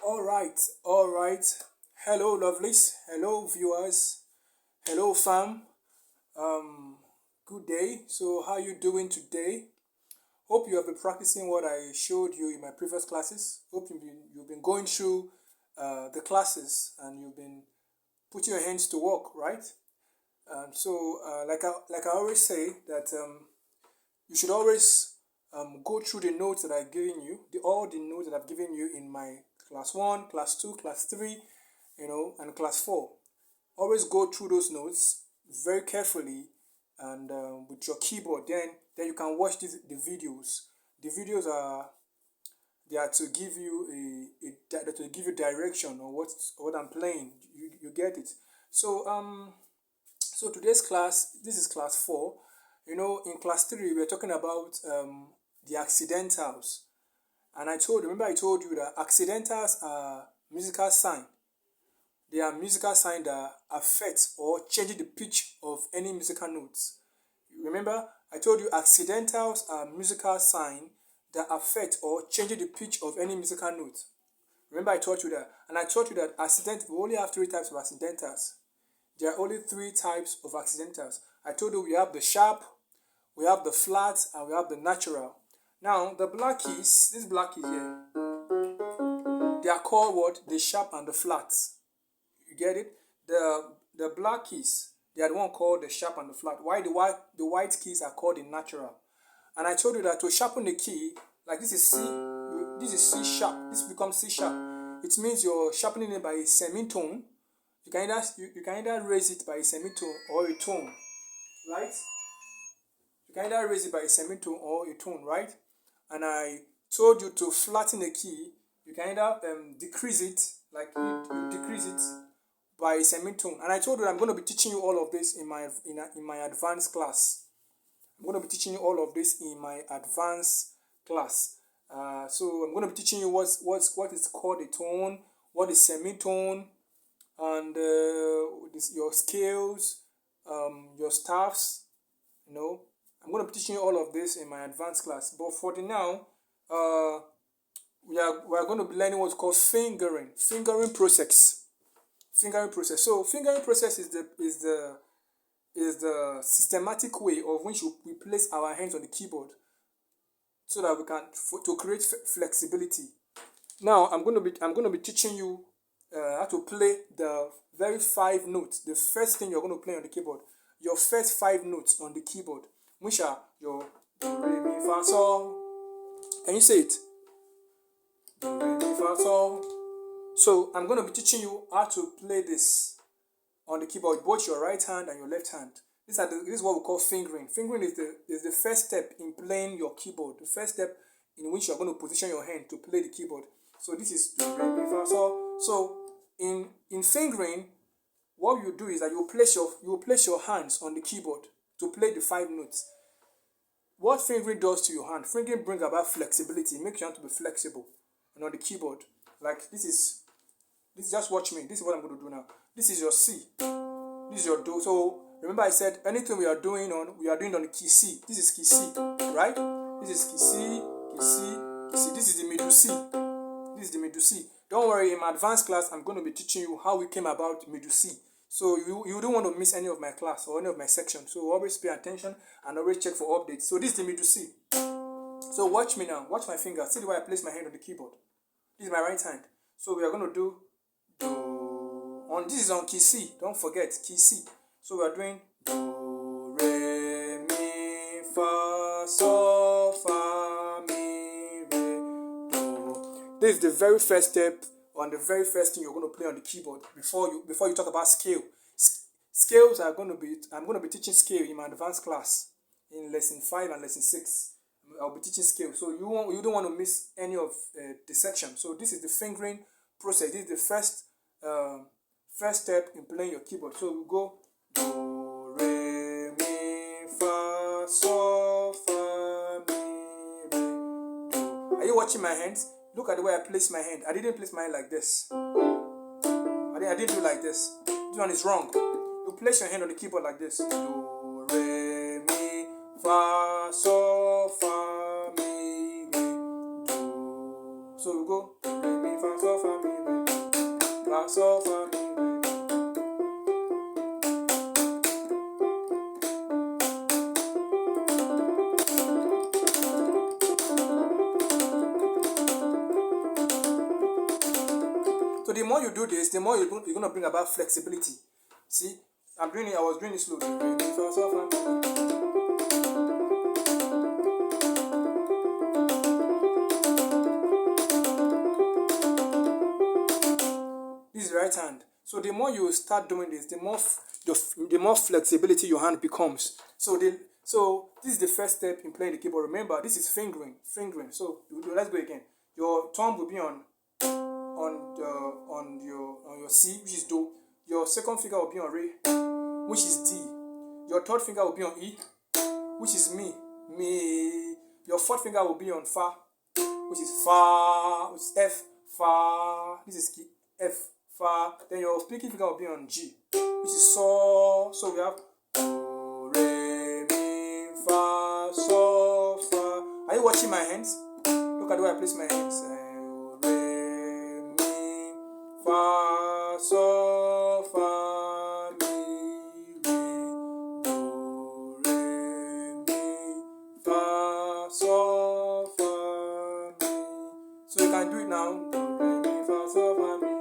All right. Hello, lovelies. Hello, viewers. Hello, fam. Um, Good day. So, how you doing today? Hope you have been practicing what I showed you in my previous classes. Hope you've been going through the classes and you've been putting your hands to work, right? Like I always say that you should always go through the notes that I've given you, all the notes that I've given you in my class 1, class 2, class 3, and class 4. Always go through those notes very carefully and with your keyboard. Then you can watch the videos. The videos are they are to give you to give you direction on what I'm playing. You get it. So so today's class, this is class 4. In class 3 we are talking about the accidentals. And remember I told you that accidentals are musical sign. They are musical sign that affect or change the pitch of any musical notes. Remember, I told you accidentals are musical sign that affect or change the pitch of any musical note. Remember, I taught you that, and I taught you that we only have 3 types of accidentals. There are only 3 types of accidentals. I told you we have the sharp, we have the flat, and we have the natural. Now, the black keys, this black keys here, they are called what? The sharp and the flat. You get it? The black keys, they are the one called the sharp and the flat. Why the white keys are called the natural? And I told you that to sharpen the key, like this is C sharp. This becomes C sharp. It means you're sharpening it by a semitone. You can either raise it by a semitone or a tone, right? You can either raise it by a semitone or a tone, right? And I told you to flatten the key. You can either decrease it, like you decrease it by a semitone. And I told you I'm going to be teaching you all of this in my advanced class. I'm going to be teaching you all of this in my advanced class. So I'm going to be teaching you what is called a tone, what is semitone, and your scales, your staffs. I'm going to be teaching you all of this in my advanced class. But for the now, we are going to be learning what's called fingering process. Fingering process. So fingering process is the systematic way of which we place our hands on the keyboard so that we can to create flexibility. Now I'm going to be teaching you how to play the very 5 notes. The first thing you're going to play on the keyboard, your first 5 notes on the keyboard, which are your do, re, mi, fa, sol. Can you say it? Do, re, mi, fa, sol. So I'm going to be teaching you how to play this on the keyboard, both your right hand and your left hand. This is what we call fingering. Fingering is the first step in playing your keyboard. The first step in which you're going to position your hand to play the keyboard. So this is do, re, mi, fa, sol. So in fingering, what you do is that you will place your hands on the keyboard to play the 5 notes. What fingering does to your hand? Fingering brings about flexibility. It makes your hand to be flexible. And on the keyboard, like this is just watch me. This is what I'm going to do now. This is your C. This is your Do. So remember I said anything we are doing on the key C. This is key C, right? This is key C, key C, key C. This is the middle C. This is the middle C. Don't worry, in my advanced class, I'm going to be teaching you how we came about middle C. So you don't want to miss any of my class or any of my sections. So always pay attention and always check for updates. So this is the middle C. So watch me now. Watch my finger. See the way I place my hand on the keyboard. This is my right hand. So we are going to do Do. This is on key C. Don't forget key C. So we are doing Do, Re, Mi, Fa, Sol, Fa, Mi, Re, Do. This is the very first step on the very first thing you're going to play on the keyboard before you talk about scale. Scales I'm going to be teaching scale in my advanced class in lesson 5 and lesson 6. I'll be teaching scale, so you don't want to miss any of the section. So this is the fingering process. This is the first step in playing your keyboard. So we go Do, Re, Mi, Fa, Sol, Fa, Mi, Re, Do. Are you watching my hands? Look at the way I place my hand. I didn't place my hand like this. I didn't do like this. This one is wrong. You place your hand on the keyboard like this. Do, Re, Mi, Fa, Sol, Fa, Mi, Re, Do. So we go Do, Re, Mi, fa sol fa mi re do, fa sol fa mi re do. So the more you do this, the more you're going to bring about flexibility. See, I was doing it slowly. Re mi fa sol fa mi re. This is the right hand. So the more you start doing this, the more flexibility your hand becomes. So this is the first step in playing the keyboard. Remember, this is fingering. So let's go again. Your thumb will be on your C, which is Do. Your second finger will be on Re, which is D. Your third finger will be on E, which is Mi. Your fourth finger will be on Fa, which is Fa, which is F, Fa. This is key F, Fa. Then your speaking finger will be on G, which is So. So we have Do, Re, Mi, Fa, So, Fa. Are you watching my hands? Look at the way I place my hands. Re, Mi, Fa, So, Fa, Mi, Re, Do, Re, Mi, Fa, So, Fa, Mi. So you can do it now. Do, Re, Mi, Fa, So, Fa, Mi, Re.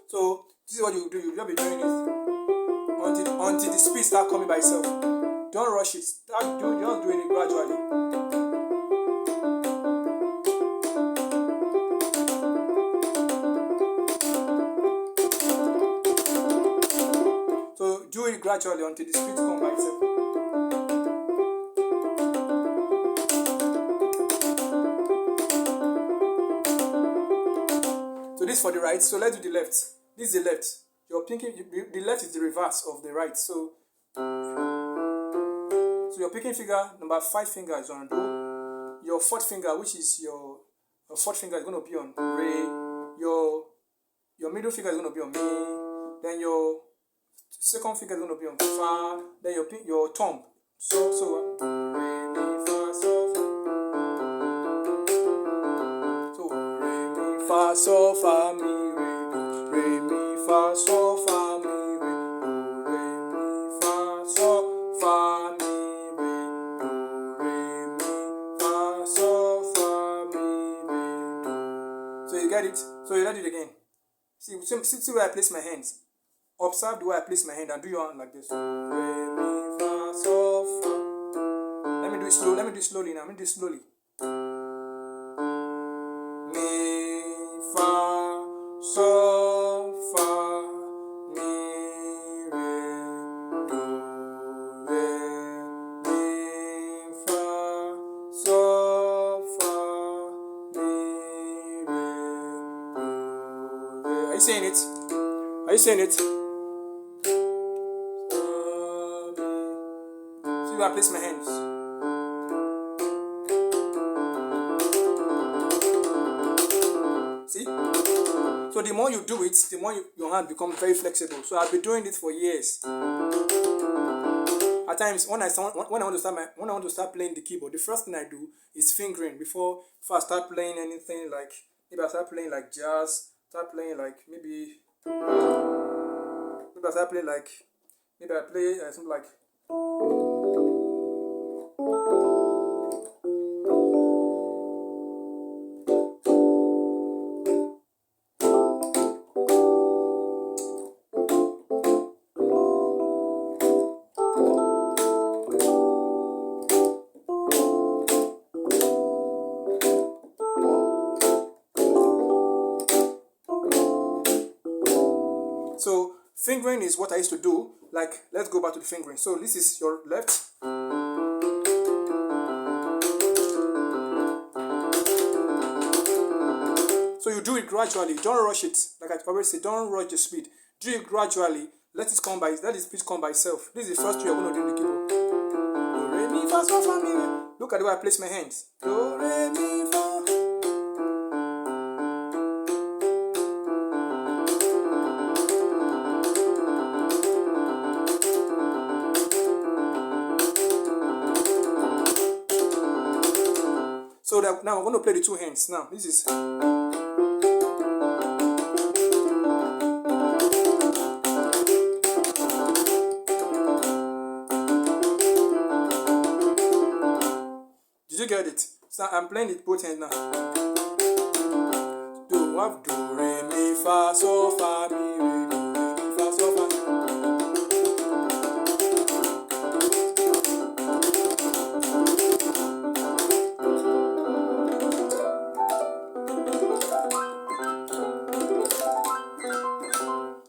So this is what you do. You just be doing it until the speed start coming by itself. Don't rush it. Just doing it gradually. So do it gradually until the speed comes by itself. So this is for the right. So let's do the left. This is the left. Your pinky, the left is the reverse of the right. So your picking finger, number 5 finger is on Do. Your fourth finger, which is your fourth finger, is going to be on Re. Your middle finger is going to be on Mi. Then your second finger is going to be on Fa. Then your thumb. So Do, Re, Mi, Fa, So, Fa. So Re, Mi, Fa, So, Fa, Mi, Re, Do. Re, Mi, Fa, So, Fa, Mi, Re, Do. Re, Mi, Fa, So, Fa, Mi, Re, Do. Re, Mi, Fa, So, Fa, Mi, Re, Do. So you get it? So you let it again. See where I place my hands. Observe the way I place my hand and do your hand like this. Re, mi, fa, so, fa. Let me do it slow. Let me do it slowly now. Let me do it slowly. Mi, fa, so, fa, mi, re, do, re, mi, fa, so, fa, mi, re, do, re. Are you saying it? Are you saying it? See where I place my hands. See? So the more you do it, the more your hand becomes very flexible. So I've been doing it for years. At times, when I want to start playing the keyboard, the first thing I do is fingering before I start playing anything like maybe I start playing like jazz, start playing like maybe I start playing like maybe I play something like. So fingering is what I used to do. Like, let's go back to the fingering. So this is your left. So you do it gradually. Don't rush it. Like I always say, don't rush the speed. Do it gradually. Let the speed come by itself. This is the first two you're going to do in the keyboard. Do, re, mi, fa, so, fa, mi, re. Look at the way I place my hands. Do, re, mi, fa. that now I'm going to play the two hands. Now this is. Did you get it? So I'm playing it both hands now. Do have do re mi fa so fa mi re do re mi fa so fa.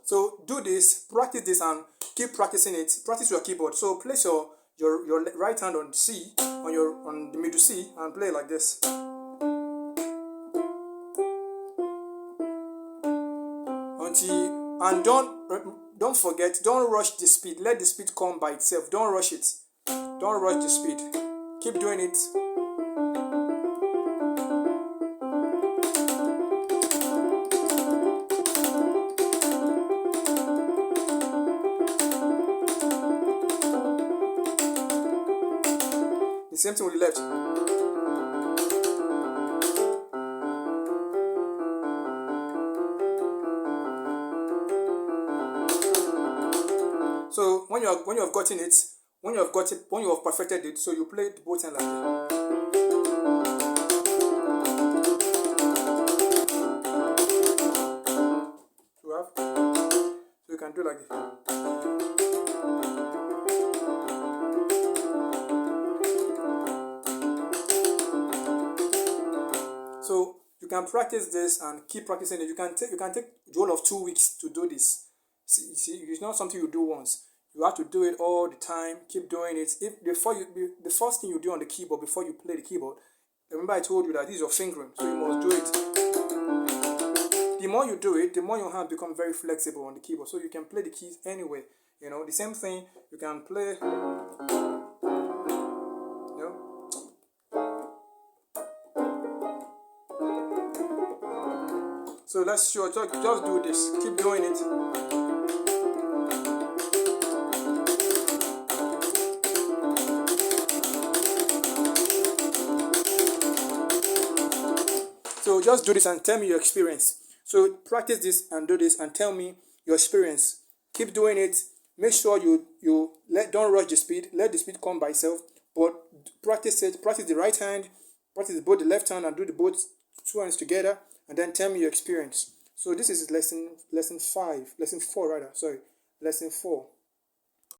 So do this, practice this, and keep practicing it. Practice your keyboard. So place your right hand on C, on the middle C, and play like this. And don't forget, don't rush the speed. Let the speed come by itself. Don't rush it. Don't rush the speed. Keep doing it. The same thing with the left. So when you have gotten it, when you have perfected it, so you play the both hands like that. So you can do like this. So you can practice this and keep practicing it. You can take the whole of 2 weeks to do this. See, it's not something you do once. You have to do it all the time. Keep doing it. The first thing you do on the keyboard before you play the keyboard, remember I told you that this is your fingering, so you must do it. The more you do it, the more your hand becomes very flexible on the keyboard, so you can play the keys anywhere. You know, the same thing you can play. So let's just do this. Keep doing it. So just do this and tell me your experience. So practice this and do this and tell me your experience. Keep doing it. Make sure don't rush the speed. Let the speed come by itself. But practice it. Practice the right hand. Practice both the left hand and do the both two hands together. And then tell me your experience. So this is lesson 4 rather. Sorry, lesson 4.